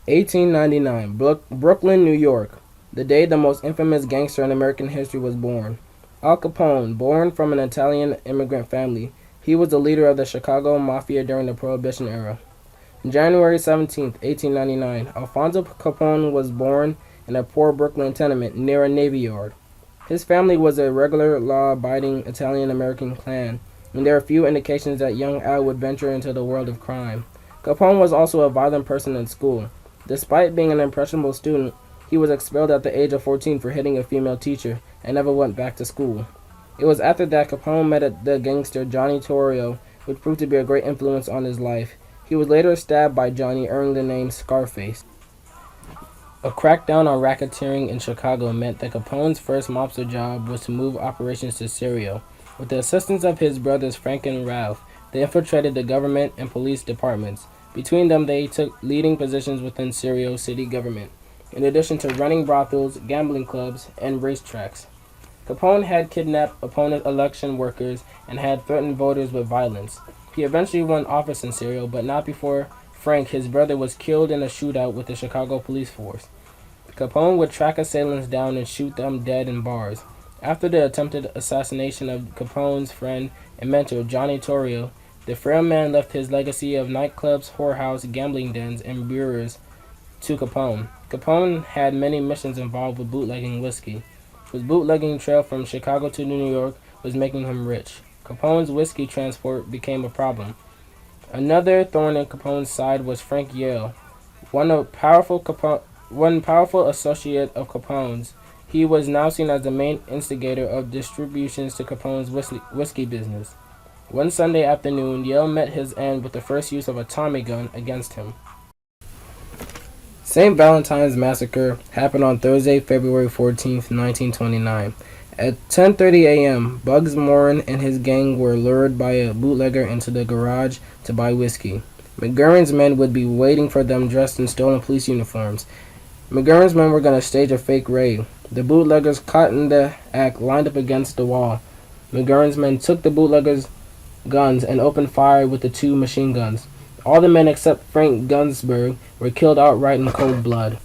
1899, Brooklyn, New York. The day the most infamous gangster in American history was born. Al Capone, born from an Italian immigrant family, he was the leader of the Chicago Mafia during the Prohibition era. January 17, 1899, Alfonso Capone was born in a poor Brooklyn tenement near a Navy Yard. His family was a regular, law-abiding Italian-American clan, and there are few indications that young Al would venture into the world of crime. Capone was also a violent person in school. Despite being an impressionable student, he was expelled at the age of 14 for hitting a female teacher and never went back to school. It was after that Capone met the gangster Johnny Torrio, which proved to be a great influence on his life. He was later stabbed by Johnny, earning the name Scarface. A crackdown on racketeering in Chicago meant that Capone's first mobster job was to move operations to Syria. With the assistance of his brothers Frank and Ralph, they infiltrated the government and police departments. Between them, they took leading positions within Syrio's city government, in addition to running brothels, gambling clubs, and racetracks. Capone had kidnapped opponent election workers and had threatened voters with violence. He eventually won office in Syria, but not before Frank, his brother, was killed in a shootout with the Chicago police force. Capone would track assailants down and shoot them dead in bars. After the attempted assassination of Capone's friend and mentor, Johnny Torrio, the frail man left his legacy of nightclubs, whorehouse, gambling dens, and brewers to Capone. Capone had many missions involved with bootlegging whiskey. His bootlegging trail from Chicago to New York was making him rich. Capone's whiskey transport became a problem. Another thorn in Capone's side was Frank Yale, one powerful associate of Capone's. He was now seen as the main instigator of distributions to Capone's whiskey business. One Sunday afternoon, Yale met his end with the first use of a Tommy gun against him. St. Valentine's Massacre happened on Thursday, February 14, 1929. At 10:30 a.m., Bugs Moran and his gang were lured by a bootlegger into the garage to buy whiskey. McGurran's men would be waiting for them dressed in stolen police uniforms. McGurran's men were going to stage a fake raid. The bootleggers, caught in the act, lined up against the wall. McGurran's men took the bootleggers' guns and opened fire with the two machine guns. All the men except Frank Gunsberg were killed outright in cold blood.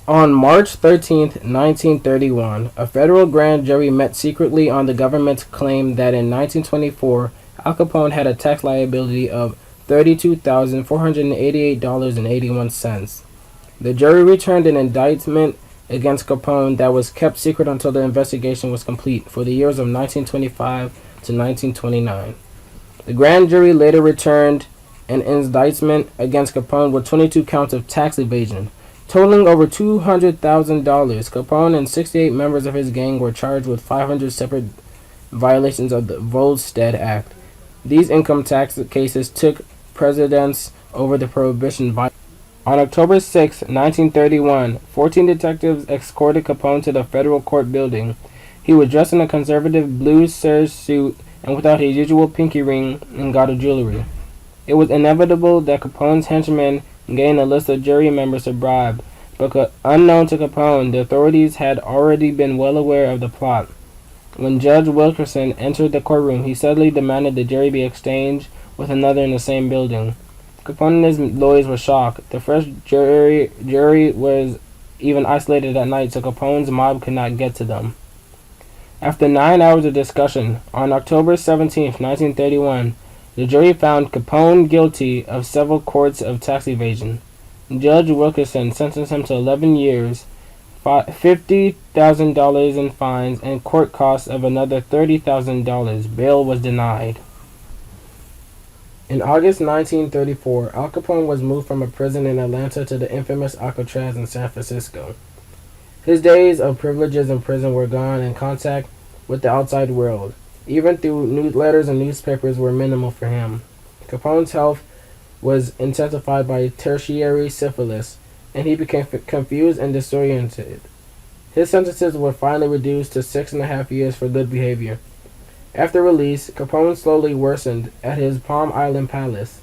On March 13, 1931, a federal grand jury met secretly on the government's claim that in 1924, Al Capone had a tax liability of $32,488.81. The jury returned an indictment against Capone that was kept secret until the investigation was complete for the years of 1925 to 1929. The grand jury later returned an indictment against Capone with 22 counts of tax evasion, totaling over $200,000. Capone and 68 members of his gang were charged with 500 separate violations of the Volstead Act. These income tax cases took precedence over the Prohibition violence. On October 6, 1931, 14 detectives escorted Capone to the federal court building. He was dressed in a conservative blue serge suit and without his usual pinky ring and gaudy jewelry. It was inevitable that Capone's henchmen gained a list of jury members to bribe, but unknown to Capone, the authorities had already been well aware of the plot. When Judge Wilkerson entered the courtroom, he suddenly demanded the jury be exchanged with another in the same building. Capone and his lawyers were shocked. The first jury was even isolated at night, so Capone's mob could not get to them. After 9 hours of discussion, on October 17, 1931, the jury found Capone guilty of several counts of tax evasion. Judge Wilkerson sentenced him to 11 years, $50,000 in fines, and court costs of another $30,000. Bail was denied. In August 1934, Al Capone was moved from a prison in Atlanta to the infamous Alcatraz in San Francisco. His days of privileges in prison were gone, and contact with the outside world, even through letters and newspapers, were minimal for him. Capone's health was intensified by tertiary syphilis, and he became confused and disoriented. His sentences were finally reduced to 6.5 years for good behavior. After release, Capone slowly worsened at his Palm Island palace.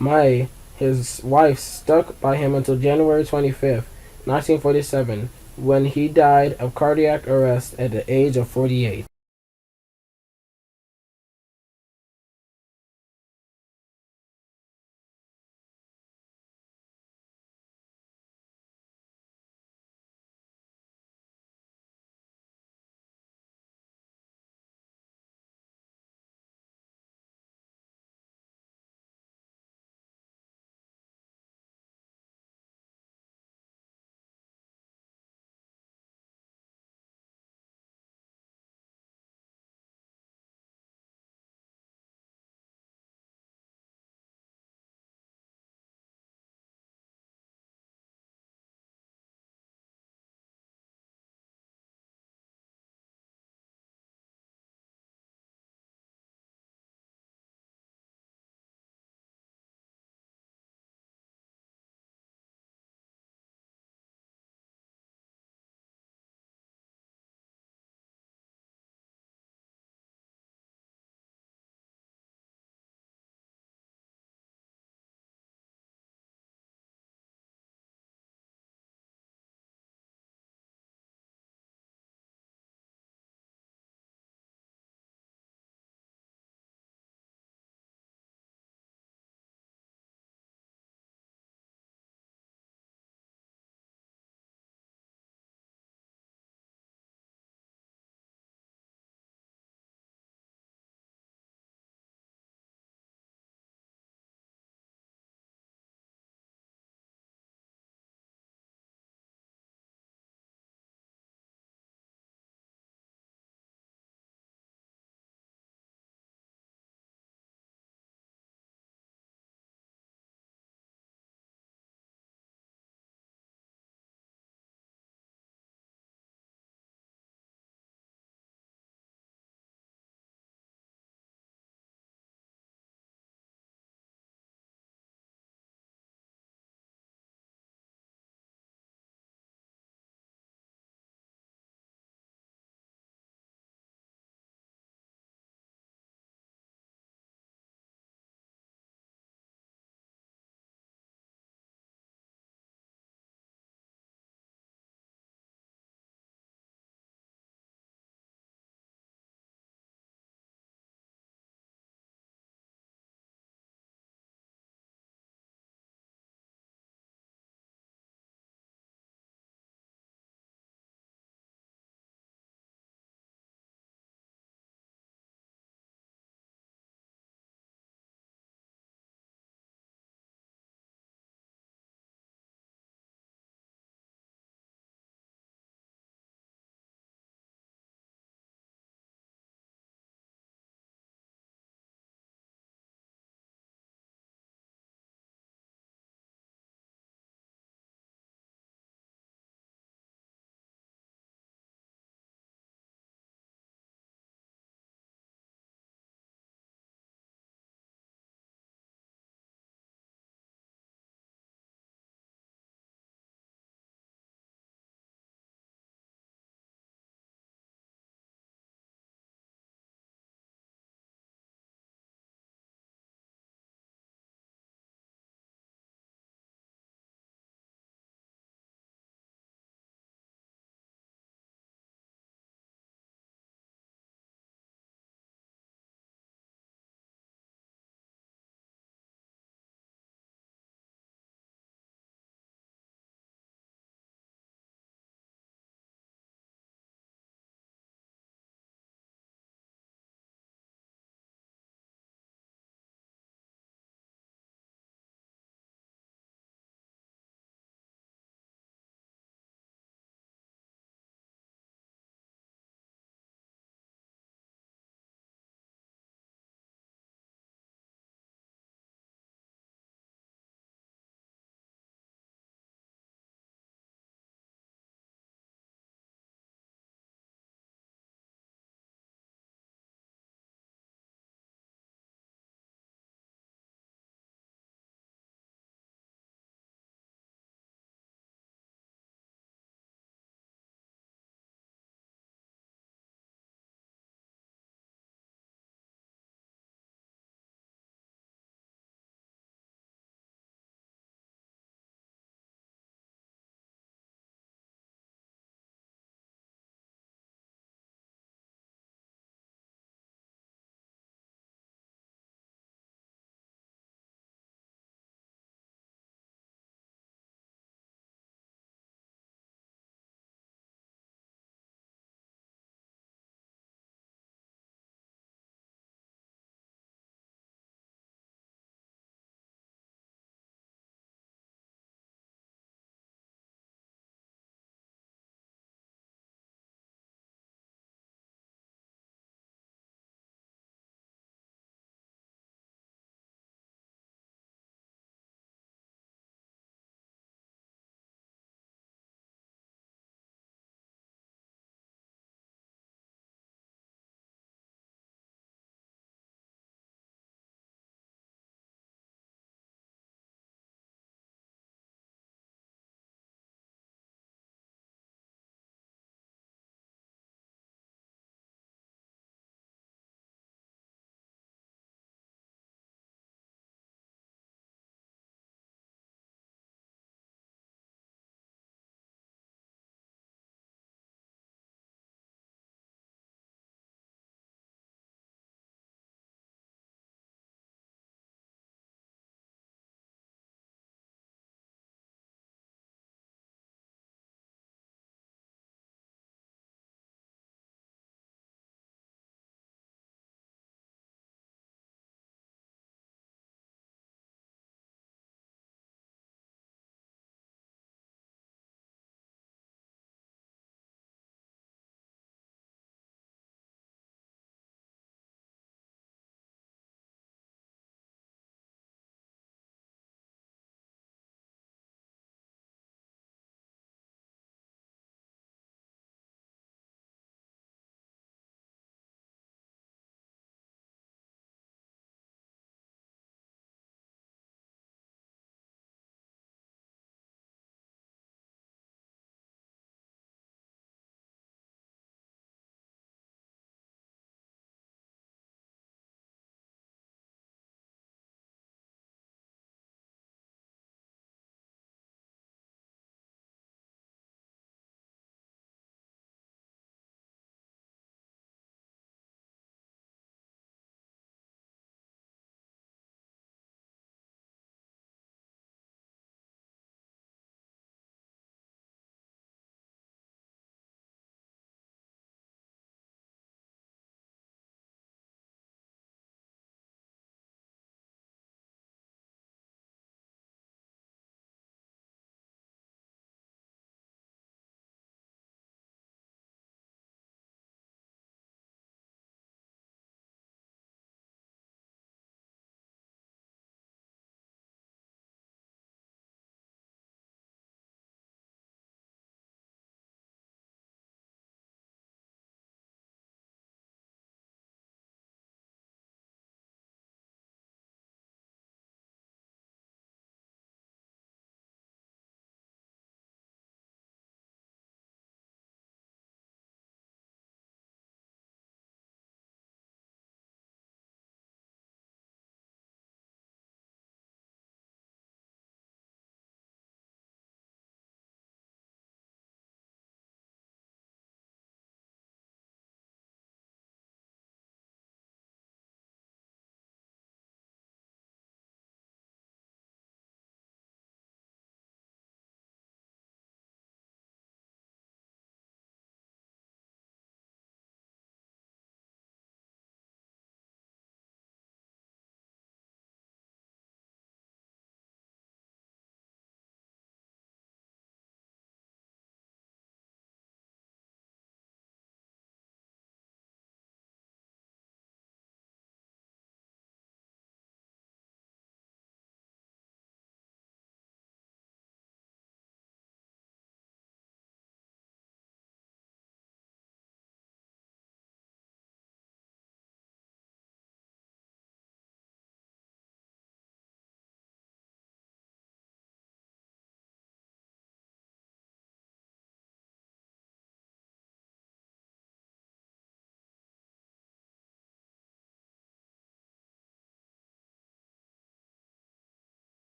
Mae, his wife, stuck by him until January 25, 1947, when he died of cardiac arrest at the age of 48.